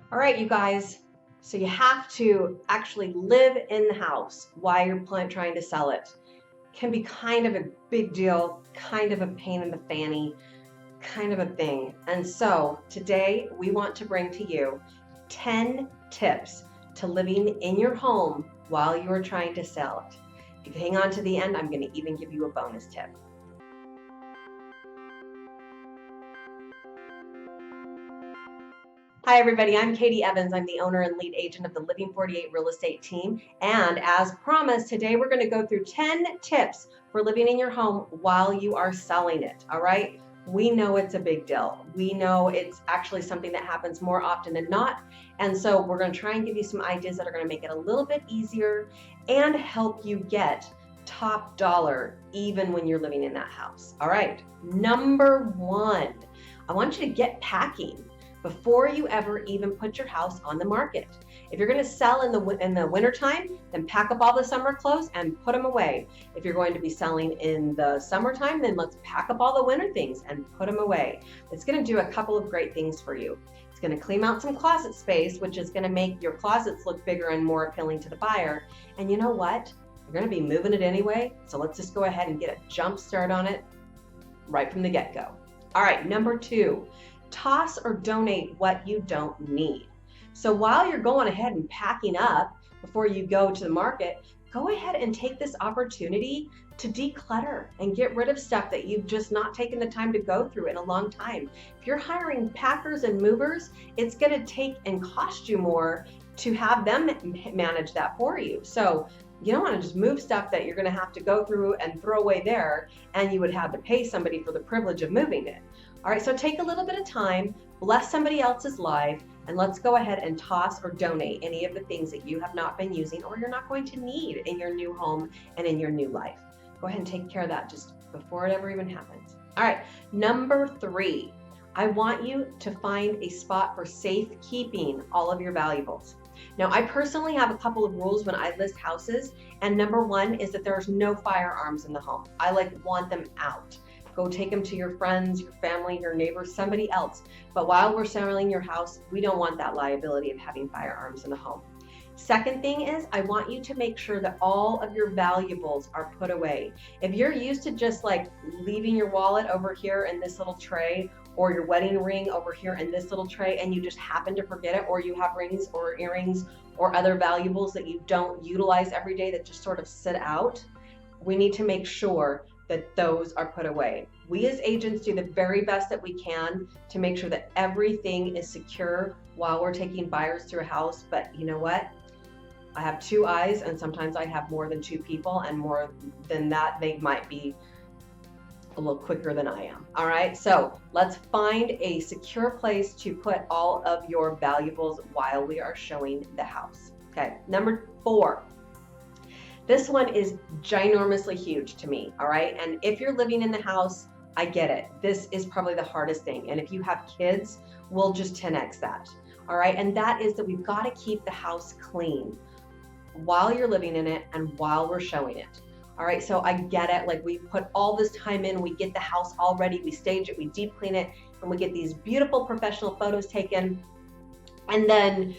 All right, you guys. So you have to actually live in the house while you're trying to sell it. Can be kind of a big deal, kind of a pain in the fanny, kind of a thing. And so today we want to bring to you 10 tips to living in your home while you are trying to sell it. If you hang on to the end, I'm going to even give you a bonus tip. Hi, everybody. I'm Katie Evans. I'm the owner and lead agent of the Living 48 real estate team. And as promised, today we're going to go through 10 tips for living in your home while you are selling it. All right. We know it's a big deal. We know it's actually something that happens more often than not. And so we're going to try and give you some ideas that are going to make it a little bit easier and help you get top dollar even when you're living in that house. All right. Number one, I want you to get packing before you ever even put your house on the market. If you're going to sell in the wintertime, then pack up all the summer clothes and put them away. If you're going to be selling in the summertime, then let's pack up all the winter things and put them away. It's going to do a couple of great things for you. It's going to clean out some closet space, which is going to make your closets look bigger and more appealing to the buyer. And you know what? You're going to be moving it anyway, so let's just go ahead and get a jump start on it right from the get-go. All right, number two. Toss or donate what you don't need. So while you're going ahead and packing up before you go to the market, go ahead and take this opportunity to declutter and get rid of stuff that you've just not taken the time to go through in a long time. If you're hiring packers and movers, it's going to take and cost you more to have them manage that for you. So you don't want to just move stuff that you're going to have to go through and throw away there, and you would have to pay somebody for the privilege of moving it. All right, so take a little bit of time, bless somebody else's life, and let's go ahead and toss or donate any of the things that you have not been using or you're not going to need in your new home and in your new life. Go ahead and take care of that just before it ever even happens. All right, number three, I want you to find a spot for safekeeping all of your valuables. Now, I personally have a couple of rules when I list houses, and number one is that there's no firearms in the home. I want them out. Go take them to your friends, your family, your neighbors, somebody else. But while we're selling your house, we don't want that liability of having firearms in the home. Second thing is, I want you to make sure that all of your valuables are put away. If you're used to just leaving your wallet over here in this little tray, or your wedding ring over here in this little tray, and you just happen to forget it, or you have rings or earrings or other valuables that you don't utilize every day that just sort of sit out, we need to make sure that those are put away. We as agents do the very best that we can to make sure that everything is secure while we're taking buyers through a house. But you know what? I have two eyes, and sometimes I have more than two people, and more than that, they might be a little quicker than I am. All right, so let's find a secure place to put all of your valuables while we are showing the house. Okay, number four. This one is ginormously huge to me, all right? And if you're living in the house, I get it. This is probably the hardest thing. And if you have kids, we'll just 10x that, all right? And that is that we've got to keep the house clean while you're living in it and while we're showing it. All right, so I get it. We put all this time in, we get the house all ready, we stage it, we deep clean it, and we get these beautiful professional photos taken. And then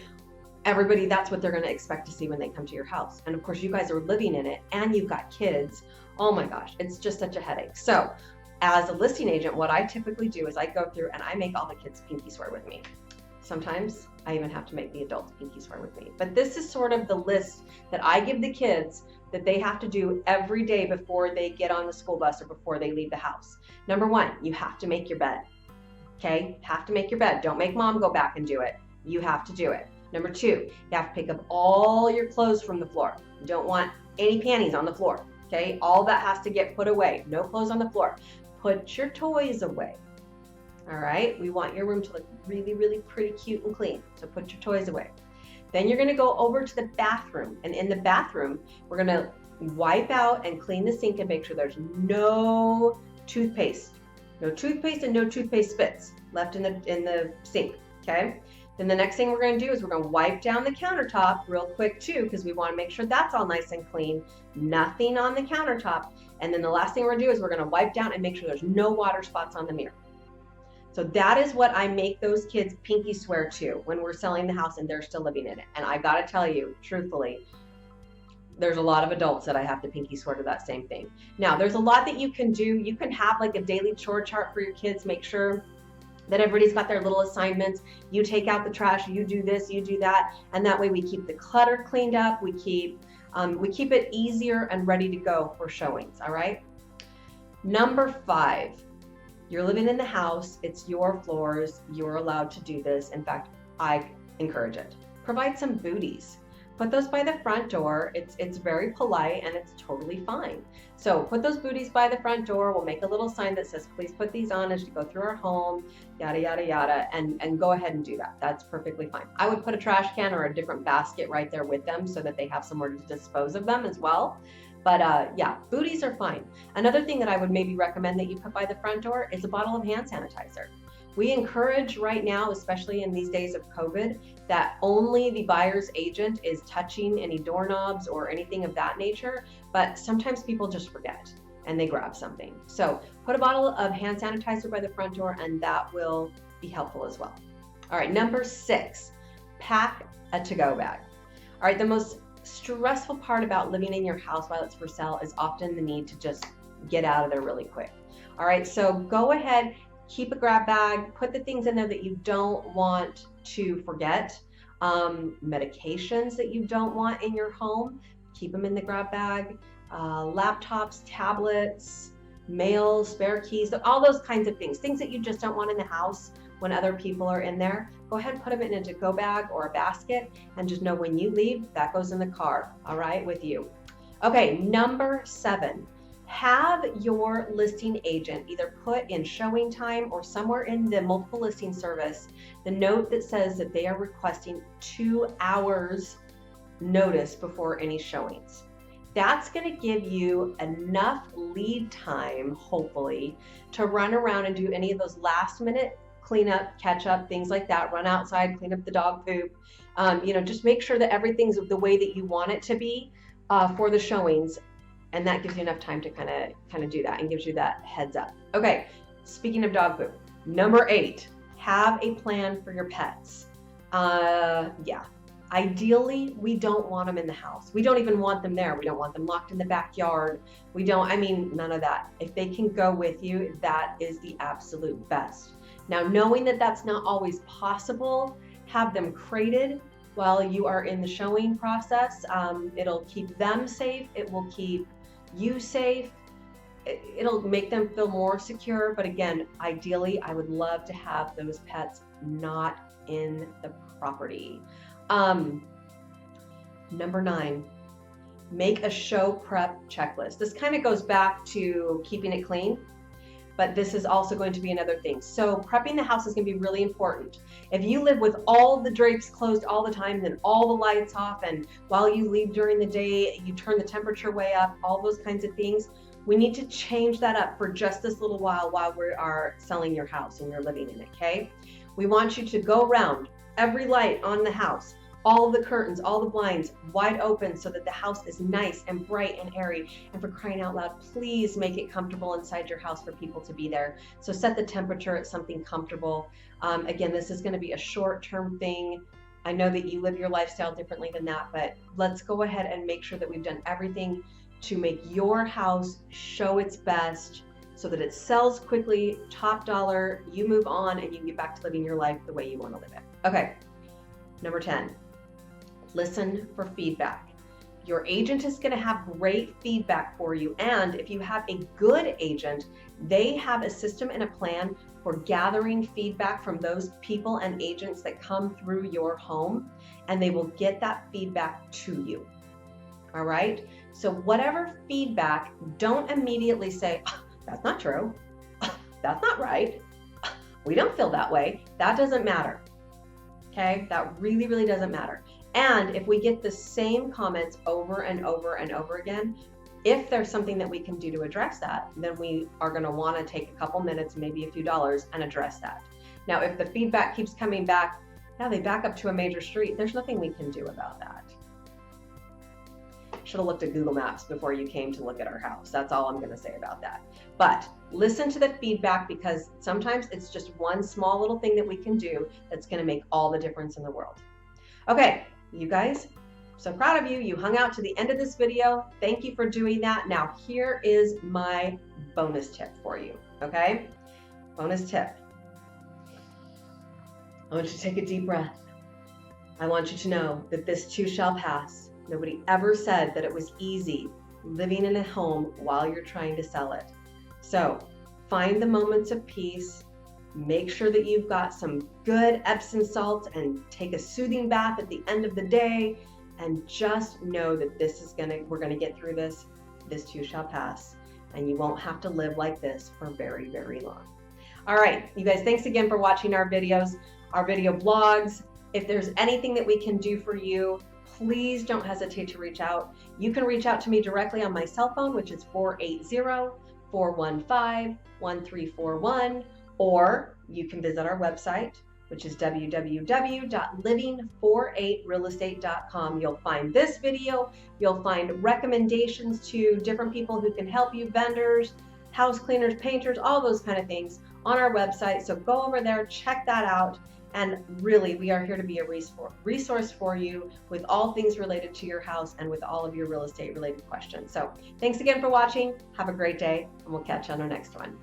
everybody, that's what they're going to expect to see when they come to your house. And of course, you guys are living in it and you've got kids. Oh my gosh, it's just such a headache. So as a listing agent, what I typically do is I go through and I make all the kids pinky swear with me. Sometimes I even have to make the adults pinky swear with me. But this is sort of the list that I give the kids that they have to do every day before they get on the school bus or before they leave the house. Number one, you have to make your bed. Okay, have to make your bed. Don't make mom go back and do it. You have to do it. Number two, you have to pick up all your clothes from the floor. You don't want any panties on the floor. Okay, all that has to get put away. No clothes on the floor. Put your toys away. All right, we want your room to look really, really pretty cute and clean. So put your toys away. Then you're going to go over to the bathroom, and in the bathroom, we're going to wipe out and clean the sink and make sure there's no toothpaste. No toothpaste and no toothpaste spits left in the sink, okay? Then the next thing we're going to do is we're going to wipe down the countertop real quick too, because we want to make sure that's all nice and clean. Nothing on the countertop. And then the last thing we're going to do is we're going to wipe down and make sure there's no water spots on the mirror. So that is what I make those kids pinky swear to when we're selling the house and they're still living in it. And I got to tell you, truthfully, there's a lot of adults that I have to pinky swear to that same thing. Now, there's a lot that you can do. You can have like a daily chore chart for your kids. Make sure that everybody's got their little assignments. You take out the trash, you do this, you do that. And that way we keep the clutter cleaned up. We keep it easier and ready to go for showings, all right? Number 5, you're living in the house. It's your floors. You're allowed to do this. In fact, I encourage it. Provide some booties. Put those by the front door. It's very polite and it's totally fine. So put those booties by the front door. We'll make a little sign that says, please put these on as you go through our home, yada, yada, yada, and go ahead and do that. That's perfectly fine. I would put a trash can or a different basket right there with them so that they have somewhere to dispose of them as well. But yeah, booties are fine. Another thing that I would maybe recommend that you put by the front door is a bottle of hand sanitizer. We encourage right now, especially in these days of COVID, that only the buyer's agent is touching any doorknobs or anything of that nature, but sometimes people just forget and they grab something. So put a bottle of hand sanitizer by the front door and that will be helpful as well. All right, number 6, pack a to-go bag. All right, the most stressful part about living in your house while it's for sale is often the need to just get out of there really quick. All right, so go ahead, keep a grab bag, put the things in there that you don't want to forget. Medications that you don't want in your home, keep them in the grab bag. Laptops, tablets, mail, spare keys, all those kinds of things that you just don't want in the house when other people are in there. Go ahead and put them in a to-go bag or a basket and just know when you leave, that goes in the car, all right, with you. Okay, number 7. Have your listing agent either put in showing time or somewhere in the multiple listing service the note that says that they are requesting 2 hours notice before any showings. That's going to give you enough lead time, hopefully, to run around and do any of those last minute cleanup, catch up, things like that. Run outside, clean up the dog poop. Just make sure that everything's the way that you want it to be for the showings. And that gives you enough time to kind of do that and gives you that heads up. Okay, speaking of dog poop, number 8, have a plan for your pets. Yeah, ideally, we don't want them in the house. We don't even want them there. We don't want them locked in the backyard. None of that. If they can go with you, that is the absolute best. Now, knowing that that's not always possible, have them crated while you are in the showing process. It'll keep them safe. It will keep you safe. It'll make them feel more secure. But again, ideally, I would love to have those pets not in the property. Number 9, make a show prep checklist. This kind of goes back to keeping it clean, but this is also going to be another thing. So prepping the house is going to be really important. If you live with all the drapes closed all the time, then all the lights off, and while you leave during the day, you turn the temperature way up, all those kinds of things, we need to change that up for just this little while we are selling your house and you're living in it, okay? We want you to go around every light on the house, all the curtains, all the blinds wide open so that the house is nice and bright and airy. And for crying out loud, please make it comfortable inside your house for people to be there. So set the temperature at something comfortable. Again, this is going to be a short-term thing. I know that you live your lifestyle differently than that, but let's go ahead and make sure that we've done everything to make your house show its best so that it sells quickly, top dollar, you move on, and you get back to living your life the way you want to live it. Okay, number 10. Listen for feedback. Your agent is going to have great feedback for you. And if you have a good agent, they have a system and a plan for gathering feedback from those people and agents that come through your home, and they will get that feedback to you. All right. So whatever feedback, don't immediately say, oh, that's not true. That's not right. We don't feel that way. That doesn't matter. Okay. That really, really doesn't matter. And if we get the same comments over and over and over again, if there's something that we can do to address that, then we are going to want to take a couple minutes, maybe a few dollars, and address that. Now, if the feedback keeps coming back, now they back up to a major street, there's nothing we can do about that. should have looked at Google Maps before you came to look at our house. That's all I'm going to say about that. But listen to the feedback, because sometimes it's just one small little thing that we can do that's going to make all the difference in the world. Okay, you guys, so proud of you. You hung out to the end of this video. Thank you for doing that. Now, here is my bonus tip for you, okay? Bonus tip. I want you to take a deep breath. I want you to know that this too shall pass. Nobody ever said that it was easy living in a home while you're trying to sell it. So find the moments of peace. Make sure that you've got some good Epsom salt and take a soothing bath at the end of the day. And just know that we're gonna get through this. This too shall pass. And you won't have to live like this for very, very long. All right, you guys, thanks again for watching our videos, our video blogs. If there's anything that we can do for you, please don't hesitate to reach out. You can reach out to me directly on my cell phone, which is 480-415-1341, or you can visit our website, which is www.living48realestate.com. You'll find this video. You'll find recommendations to different people who can help you, vendors, house cleaners, painters, all those kind of things on our website. So go over there, check that out. And really, we are here to be a resource for you with all things related to your house and with all of your real estate related questions. So thanks again for watching. Have a great day, and we'll catch you on our next one.